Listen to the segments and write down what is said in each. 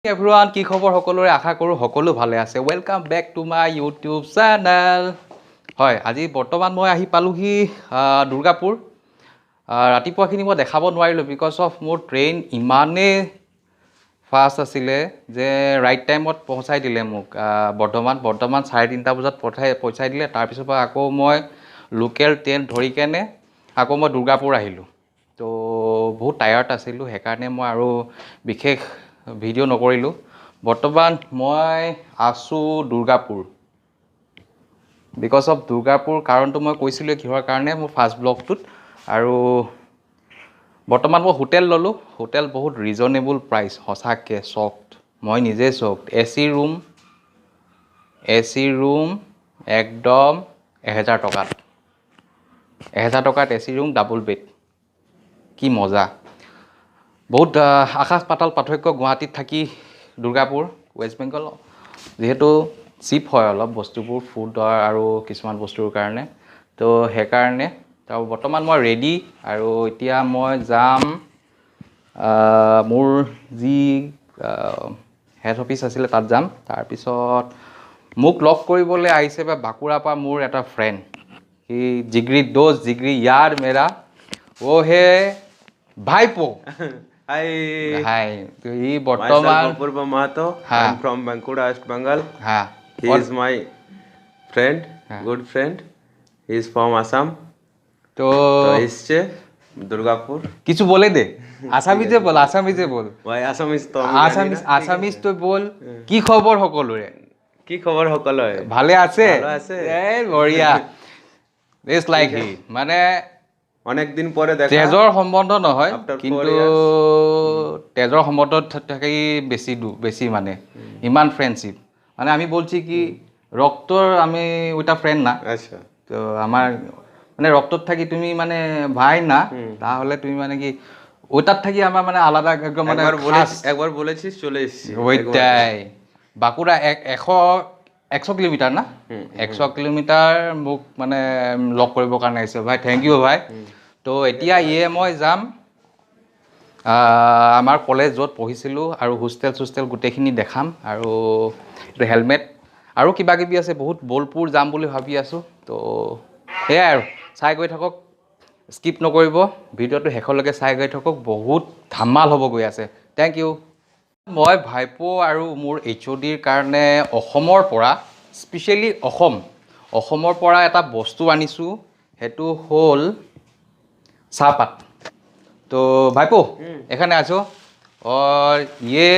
Everyone, কি খবৰ সকলোৰে আশা কৰোঁ সকলো ভালে আছে welcome back to my YouTube channel হয় আজি বৰ্তমান মই আহি পালোহি দুৰ্গাপুৰ ৰাতিপুৱাখিনি মই দেখাব নোৱাৰিলোঁ বিকজ অফ মোৰ ট্ৰেইন ইমানেই ফাষ্ট আছিলে যে ৰাইট টাইমত পहुঁচাই দিলে মোক বৰ্তমান 3:30 বজাত পহুঁচাই দিলে তাৰপিছৰ পৰা আকৌ মই লোকেল ট্ৰেইন ধৰি কেনে আকৌ মই দুৰ্গাপুৰ আহিলোঁ তো বহুত টায়াৰ্ড আছিলোঁ সেইকাৰণে মই আৰু বিশেষ ভিডিঅ' নকৰিলোঁ বৰ্তমান মই আছোঁ দুৰ্গাপুৰ বিকজ অফ দুৰ্গাপুৰ কাৰণটো মই কৈছিলোঁ কিহৰ কাৰণে মোৰ ফাৰ্ষ্ট ব্লগটোত আৰু বৰ্তমান মই হোটেল ল'লোঁ হোটেল বহুত ৰিজনেবল প্ৰাইচ সঁচাকৈ চকড মই নিজে চকড এ চি ৰুম একদম 1000 টকাত 1000 টকাত এ চি ৰুম ডাবল বেড কি মজা বহুত আকাশ পাতাল পাৰ্থক্য গুৱাহাটীত থাকি দুৰ্গাপুৰ ৱেষ্ট বেংগল যিহেতু চিপ হয় অলপ বস্তুবোৰ ফুডৰ আৰু কিছুমান বস্তুৰ কাৰণে তো সেইকাৰণে তাৰ বৰ্তমান মই ৰেডি আৰু এতিয়া মই যাম মোৰ যি হেড অফিচ আছিলে তাত যাম তাৰপিছত মোক লগ কৰিবলৈ আহিছে বাকুৰাৰ পৰা মোৰ এটা ফ্ৰেণ্ড সি জিগৰি यार मेरा वो है भाईपो Hi. So he Myself Apurva Mahato. I'm from Bankura, West Bengal. He is my friend, good friend. He is from Assam. तो इससे दुर्गापुर কিছু বলে দে আসামিজে বল ভাই আসামিজ তো বল কি খবৰ সকলোৰে ভালে আছে এই বঢ়িয়া ইটস লাইক হি মানে অনেক দিন পরে দেখা তেজৰ সম্বন্ধ নহয় কিন্তু তেজৰ সম্বন্ধত থাকি বেছি মানে ইমান ফ্ৰেণ্ডশিপ মানে আমি বলছি কি রক্তর আমি ওইটা ফ্রেন্ড না আচ্ছা তো আমার মানে রক্তত থাকি তুমি মানে ভাই না তাহলে তুমি মানে কি ওইটাত থাকি আমার মানে আলাদা একদম মানে একবার বলেছিস চলে এসেছি ওইটাই বাঁকুড়া 100 কিলোমিটার না 100 কিলোমিটার মোক মানে লগ কৰিবৰ কাৰণে আহিছে ভাই থেংক ইউ ভাই তো এতিয়া মই যাম আমাৰ কলেজ য'ত পঢ়িছিলোঁ আৰু হোষ্টেল গোটেইখিনি দেখাম আৰু এইটো হেলমেট আৰু কিবা কিবি আছে বহুত বোলপুৰ যাম বুলি ভাবি আছোঁ তো সেয়াই আৰু চাই গৈ থাকক স্কিপ নকৰিব ভিডিঅ'টো শেষলৈকে চাই গৈ থাকক বহুত ধামাল হ'ব গৈ আছে থেংক ইউ মই ভাইপো আৰু মোৰ HODৰ কাৰণে অসমৰ পৰা স্পেচিয়েলি অসমৰ পৰা এটা বস্তু আনিছোঁ সেইটো হ'ল চাহপাত তো ভাইপো এখানে আছো और ये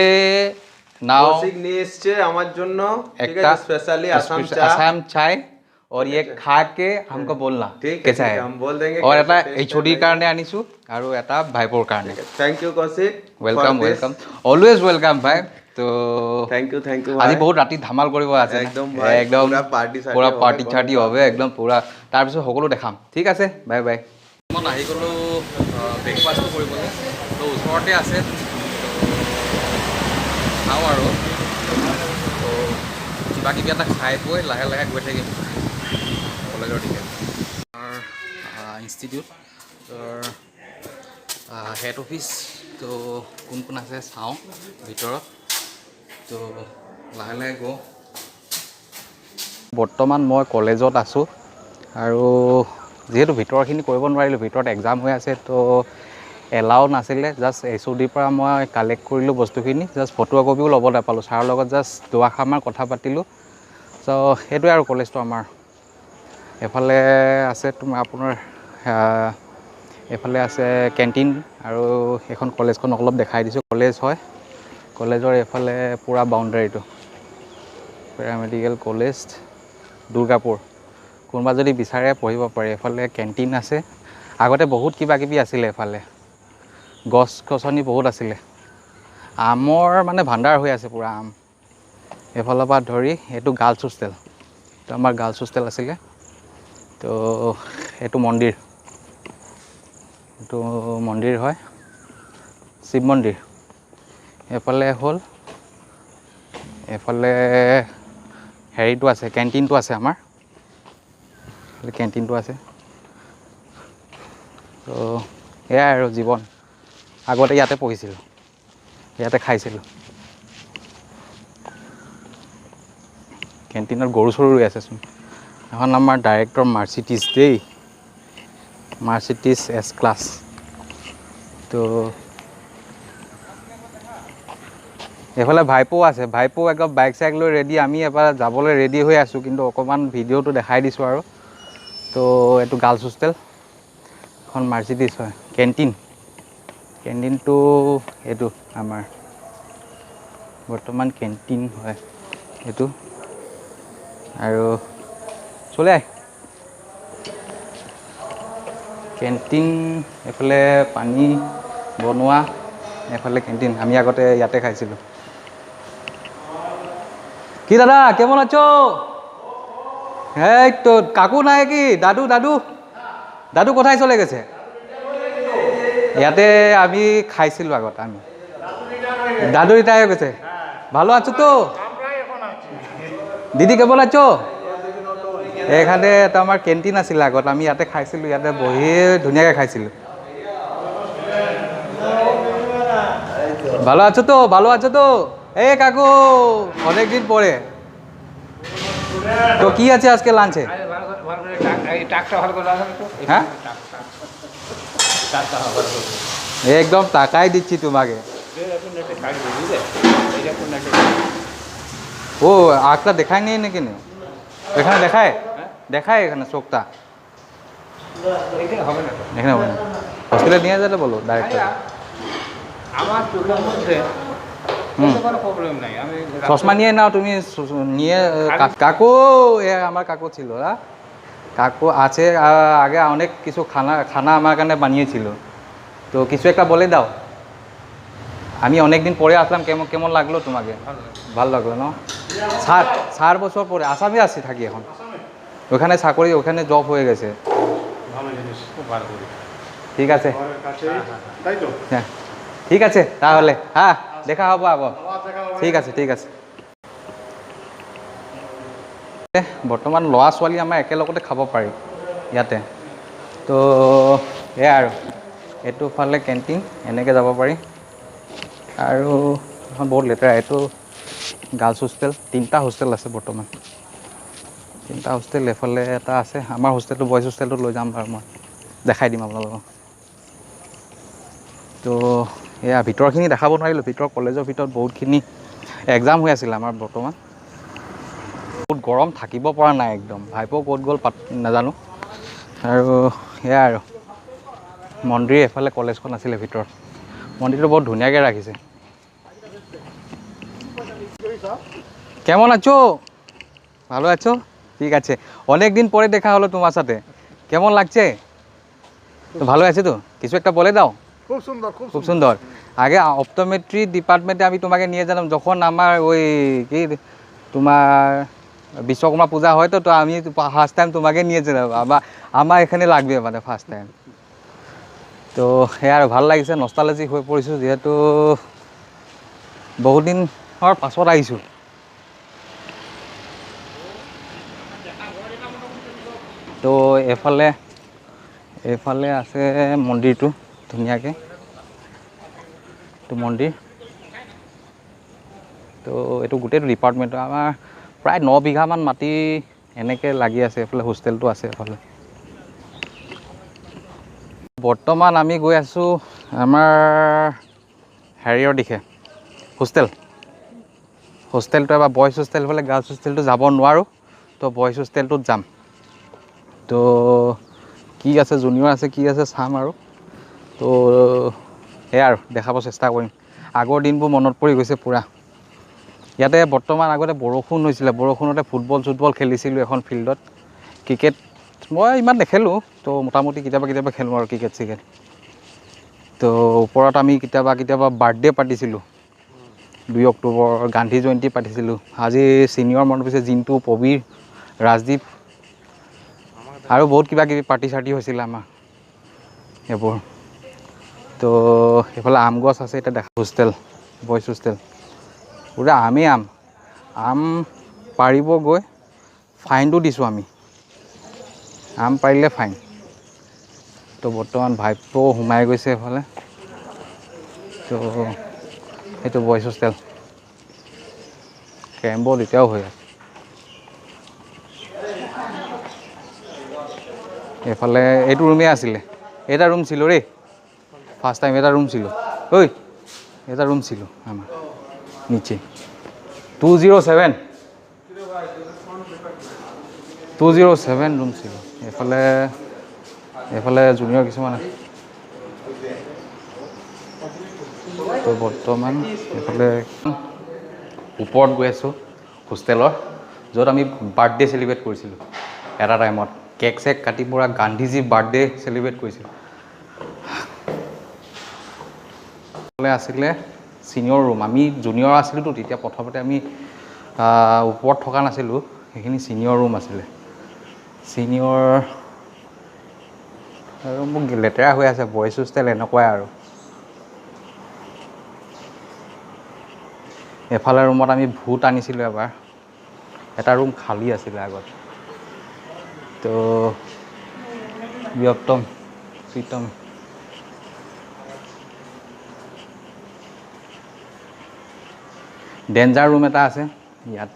नाव নিয়ে এসেছে আমার জন্য ঠিক আছে স্পেশালি आसाम चाय और ये खा के हमको बोलना कैसा है हम बोल देंगे और এটা HODৰ কাৰণে আনিছো আৰু এটা ভাইপোৰ কাৰণে thank you Kaushik welcome always welcome ভাই তো থ্যাংক ইউ আজি বহুত ৰাতি ধামাল কৰিব আছে একদম পুৰা পাৰ্টি চাৰ্টি হবে একদম পুৰা তাৰপিছত সকলো দেখাম ঠিক আছে বাই বাই মই আহি গ'লোঁ ব্ৰেকফাষ্টটো কৰিবলৈ তো ওচৰতে আছে খাওঁ আৰু তো কিবা কিবি এটা খাই বৈ লাহে লাহে গৈ থাকিম কলেজৰ দিকে ইনষ্টিটিউটৰ হেড অফিচ তো কোন আছে চাওঁ ভিতৰত তো লাহে লাহে গৈ বৰ্তমান মই কলেজত আছোঁ আৰু যিহেতু ভিতৰখিনি কৰিব নোৱাৰিলোঁ ভিতৰত এক্সাম হৈ আছে তো এলাও নাছিলে জাষ্ট HODৰ পৰা মই কালেক্ট কৰিলোঁ বস্তুখিনি জাষ্ট ফটো কপিও ল'ব নাপালোঁ ছাৰৰ লগত জাষ্ট দুআষাৰমান কথা পাতিলোঁ চ' সেইটোৱে আৰু কলেজটো আমাৰ এফালে আছে আপোনাৰ এফালে আছে কেণ্টিন আৰু এখন কলেজখন অলপ দেখাই দিছোঁ কলেজ হয় কলেজৰ এফালে পূৰা বাউণ্ডাৰীটো পেৰামেডিকেল কলেজ দুৰ্গাপুৰ কোনোবা যদি বিচাৰে পঢ়িব পাৰে এফালে কেণ্টিন আছে আগতে বহুত কিবা কিবি আছিলে এফালে গছ গছনি বহুত আছিলে আমৰ মানে ভাণ্ডাৰ হৈ আছে পূৰা আম এফালৰ পৰা ধৰি এইটো গাৰ্লছ হোষ্টেল এইটো আমাৰ গাৰ্লছ হোষ্টেল আছিলে তো এইটো মন্দিৰ হয় শিৱ মন্দিৰ এফালে হ'ল এফালে হেৰিটো আছে কেণ্টিনটো আছে আমাৰ কেণ্টিনটো আছে তো এয়াই আৰু জীৱন আগতে ইয়াতে পঢ়িছিলোঁ ইয়াতে খাইছিলোঁ কেণ্টিনত গৰু চৰু ৰৈ আছেচোন। এখন আমাৰ ডাইৰেক্টৰ মাৰ্চিডিছ দেই, মাৰ্চিডিছ এছ ক্লাছ। তো এইফালে ভাইপো আছে, ভাইপো একদম বাইক চাইক লৈ ৰেডি, আমি এবাৰ যাবলৈ ৰেডি হৈ আছোঁ, কিন্তু অকণমান ভিডিঅ'টো দেখাই দিছোঁ আৰু। তো এইটো গাৰ্লছ হোষ্টেল, এখন মাৰ্চিডিছ হয়। কেণ্টিনটো এইটো আমাৰ বৰ্তমান কেণ্টিন হয় এইটো। আৰু চলে কেণ্টিন, এইফালে পানী বনোৱা, এইফালে কেণ্টিন। আমি আগতে ইয়াতে খাইছিলোঁ। কি দাদা কেমন আছো? এই তো কাকু নাই কি? দাদু দাদু দাদু কোথায় চলে গেছে? ইয়াতে আমি খাইছিলোঁ আগত। আমি দাদু রিটায়ার হয়ে গেছে। ভালো আছো তো? দিদি কেমন আছো? এখানে এটা আমাৰ কেণ্টিন আছিলে আগত, আমি ইয়াতে খাইছিলোঁ, ইয়াতে বহি ধুনীয়াকৈ খাইছিলোঁ। ভালো আছো তো? ভালো আছো তো? এই কাকু অনেক দিন পরে। তো কি আছে আজকে লাঞ্চে? হ্যাঁ একদম টাকাই দিচ্ছি তোমাকে। ও আঁকটা দেখায় নেই নাকি? এখানে দেখায়, দেখায় এখানে চোখটা এখানে হবে না। হসপিটালে নিয়ে যেতে বলো ডাইরেক্ট। আমার চোখের মধ্যে কোনো প্রবলেম নাই, আমি চশমা নিয়ে নাও তুমি, নিয়ে কাকু আমার কাকু ছিল না, কাকু আছে আগে অনেক কিছু খানা আমার কারণে বানিয়েছিল। তো কিছু একটা বলে দাও। আমি অনেক দিন পরে আসলাম, কেমন কেমন লাগলো তোমাকে? ভালো লাগলো না? 4 বছর পরে আসামে আসছি থাকি এখন, ওখানে চাকরি, ওখানে জব হয়ে গেছে। ঠিক আছে, হ্যাঁ ঠিক আছে তাহলে, হ্যাঁ দেখা হবো আবার। ঠিক আছে ঠিক আছে। বৰ্তমান ল'ৰা ছোৱালী আমাৰ একেলগতে খাব পাৰি ইয়াতে। তো এয়া আৰু এইটো ফালে কেণ্টিন, এনেকৈ যাব পাৰি। আৰু এখন বহুত লেতেৰা, এইটো গাৰ্লছ হোষ্টেল। 3টা হোষ্টেল আছে বৰ্তমান, 3টা হোষ্টেল। এফালে এটা আছে আমাৰ হোষ্টেলটো, বইজ হোষ্টেলটো লৈ যাম বাৰু, মই দেখাই দিম আপোনালোকক। তো এয়া ভিতৰখিনি দেখাব নোৱাৰিলোঁ, কলেজৰ ভিতৰত বহুতখিনি এক্সাম হৈ আছিলে আমাৰ বৰ্তমান। বহুত গৰম, থাকিব পৰা নাই একদম। ভাইপো ক'ত গ'ল নাজানো। আৰু সেয়া আৰু মন্দিৰ, এফালে কলেজখন আছিলে ভিতৰত। মন্দিৰটো বহুত ধুনীয়াকৈ ৰাখিছে। কেমন আছো? ভালো আছো? ঠিক আছে, অনেক দিন পরে দেখা হলো তোমার সাথে, কেমন লাগছে? তো ভালো আছে তো? কিছু একটা বলে দাও। খুব সুন্দর, খুব সুন্দর। আগে অপটোমেট্রি ডিপার্টমেন্টে আমি তোমাকে নিয়ে যেতাম যখন আমার ওই কি তোমার বিশ্বকর্মা পূজা হয়, তো আমি ফার্স্ট টাইম তোমাকে নিয়ে যেতাম। আমার এখানে লাগবে মানে ফার্স্ট টাইম। তো সেয়া আৰু ভাল লাগিছে, নষ্টালজিক হৈ পৰিছোঁ, যিহেতু বহুত দিনৰ পাছত আহিছোঁ। তো এইফালে আছে মন্দিৰটো ধুনীয়াকৈ, এইটো মন্দিৰ। তো এইটো গোটেইটো ডিপাৰ্টমেণ্টটো আমাৰ প্ৰায় 9 বিঘামান মাটি এনেকৈ লাগি আছে। এইফালে হোষ্টেলটো আছে এইফালে। বৰ্তমান আমি গৈ আছোঁ আমাৰ হেৰিয়ৰ দিশে, হোষ্টেলটো এবাৰ বইজ হোষ্টেল হ'লে, গাৰ্লছ হোষ্টেলটো যাব নোৱাৰোঁ, তো বইজ হোষ্টেলটোত যাম। তো কি আছে, জুনিয়ৰ আছে কি আছে চাম আৰু। তো সেয়া আৰু দেখাব চেষ্টা কৰিম। আগৰ দিনবোৰ মনত পৰি গৈছে পূৰা। ইয়াতে বৰ্তমান আগতে বৰষুণ হৈছিলে, বৰষুণতে ফুটবল খেলিছিলোঁ এখন ফিল্ডত। ক্ৰিকেট মই ইমান নেখেলোঁ, তো মোটামুটি কেতিয়াবা খেলোঁ আৰু ক্ৰিকেট চিকেট। তো ওপৰত আমি কেতিয়াবা বাৰ্থডে পাতিছিলোঁ, 2 অক্টোবৰ গান্ধী জয়ন্তী পাতিছিলোঁ। আজি ছিনিয়ৰ মনত পৰিছে, জিন্তু, প্ৰবীৰ, ৰাজদীপ আৰু বহুত কিবাকিবি পাৰ্টি চাৰ্টি হৈছিলে আমাৰ এইবোৰ। তো সেইফালে আম গছ আছে, এতিয়া দেখা। হোষ্টেল, বইজ হোষ্টেল পুৰা আমেই আম পাৰিব গৈ ফাইনটো দিছোঁ আমি, আম পাৰিলে ফাইন। তো বৰ্তমান ভাইপো সোমাই গৈছে এইফালে। তো সেইটো বইজ হোষ্টেল, কেৰম বৰ্ড এতিয়াও হৈ আছে। এইফালে এইটো ৰুমেই আছিলে, এটা ৰুম ছিল দেই, ফাৰ্ষ্ট টাইম এটা ৰুম ছিল, ঐ এটা ৰুম ছিল আমাৰ নিচে 207 ৰুম ছিল। এইফালে জুনিয়ৰ কিছুমান আছে। তো বৰ্তমান এইফালে ওপৰত গৈ আছোঁ হোষ্টেলৰ, য'ত আমি বাৰ্থডে চেলিব্ৰেট কৰিছিলোঁ এটা টাইমত, কেক চেক কাটি পুৰা গান্ধীজী বাৰ্থডে চেলিব্ৰেট কৰিছিলোঁ। আছিলে ছিনিয়ৰ ৰুম, আমি জুনিয়ৰ আছিলোঁতো তেতিয়া, প্ৰথমতে আমি ওপৰত থকা নাছিলোঁ, সেইখিনি ছিনিয়ৰ ৰুম আছিলে। ছিনিয়ৰ আৰু মোক লেতেৰা হৈ আছে, বইজ হোষ্টেল এনেকুৱাই আৰু। এফালে ৰুমত আমি ভূত আনিছিলোঁ এবাৰ, এটা ৰুম খালী আছিলে আগত, তো ব্যক্তম প্ৰীতম ডেঞ্জাৰ ৰুম এটা আছে ইয়াত।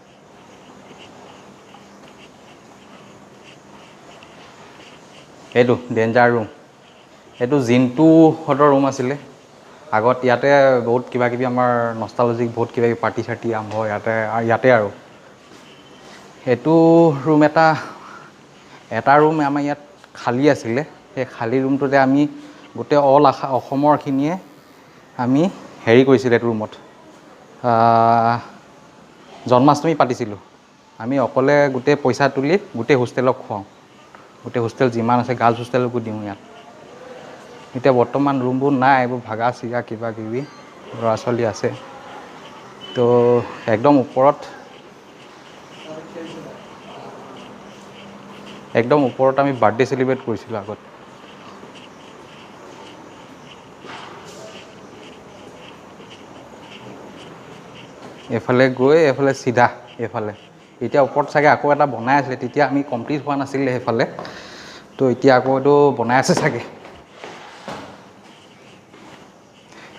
এইটো ডেঞ্জাৰ ৰুম, এইটো জিণ্টুহঁতৰ ৰুম আছিলে আগত। ইয়াতে বহুত কিবা কিবি আমাৰ নষ্টালজিক বহুত কিবা কিবি পাৰ্টি চাৰ্টি আৰম্ভ হয় ইয়াতে আৰু। এইটো ৰুম এটা ৰুম আমাৰ ইয়াত খালী আছিলে, সেই খালী ৰুমটোতে আমি গোটেই অসমৰখিনিয়ে আমি হেৰি কৰিছিলোঁ, এইটো ৰুমত জন্মাষ্টমী পাতিছিলোঁ। আমি অকলে গোটেই পইচা তুলি গোটেই হোষ্টেলক খুৱাওঁ, গোটেই হোষ্টেল যিমান আছে গাৰ্লছ হোষ্টেলকো দিওঁ ইয়াত। এতিয়া বৰ্তমান ৰুমবোৰ নাই, এইবোৰ ভাগা চিগা কিবা কিবি, ল'ৰা ছোৱালী আছে। তো একদম ওপৰত আমি বাৰ্থডে চেলিব্ৰেট কৰিছিলোঁ আগত। এইফালে চিধা এইফালে, এতিয়া ওপৰত চাগে আকৌ এটা বনাই আছিলে, তেতিয়া আমি কমপ্লিট হোৱা নাছিলে সেইফালে, তো এতিয়া আকৌ এইটো বনাই আছে চাগে।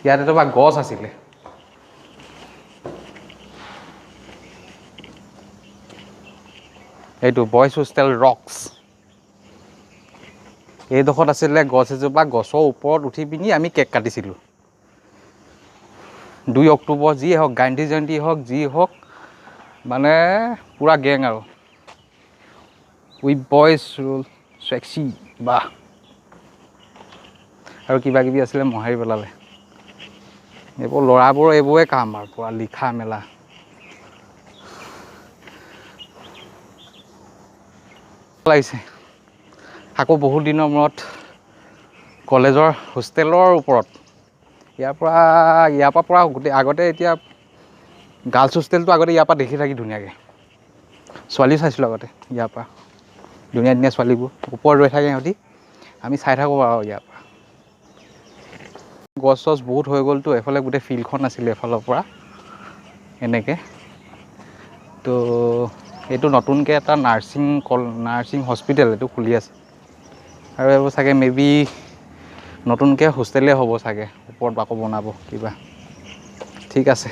ইয়াত এজোপা গছ আছিলে, এইটো বইজ হোষ্টেল ৰক্স। এইডোখৰত আছিলে গছ এজোপা, গছৰ ওপৰত উঠি পিনি আমি কেক কাটিছিলোঁ। 2 অক্টোবৰ যিয়ে হওক, গান্ধী জয়ন্তী হওক, যি হওক, মানে পূৰা গেং আৰু উইথ বইজ ৰুল চেক্সি বাহ। আৰু কিবা কিবি আছিলে মোহাৰি পেলালে। এইবোৰ ল'ৰাবোৰৰ এইবোৰে কাম আৰু, পূৰা লিখা মেলা। লাগিছে আকৌ বহুত দিনৰ মূৰত কলেজৰ হোষ্টেলৰ ওপৰত, ইয়াৰ পৰা গোটেই আগতে, এতিয়া গাৰ্লছ হোষ্টেলটো আগতে ইয়াৰ পৰা দেখি থাকি ধুনীয়াকৈ, ছোৱালী চাইছিলোঁ আগতে ইয়াৰ পৰা, ধুনীয়া ধুনীয়া ছোৱালীবোৰ ওপৰত ৰৈ থাকে সিহঁতি, আমি চাই থাকোঁ আৰু ইয়াৰ পৰা। গছ চছ বহুত হৈ গ'লতো, এফালে গোটেই ফিল্ডখন আছিলে এফালৰ পৰা এনেকৈ। তো এইটো নতুনকৈ এটা নাৰ্ছিং হস্পিটেল এইটো খুলি আছে, আৰু এইবোৰ চাগে মেবি নতুনকৈ হোষ্টেলেই হ'ব চাগে, ওপৰত আকৌ বনাব কিবা। ঠিক আছে।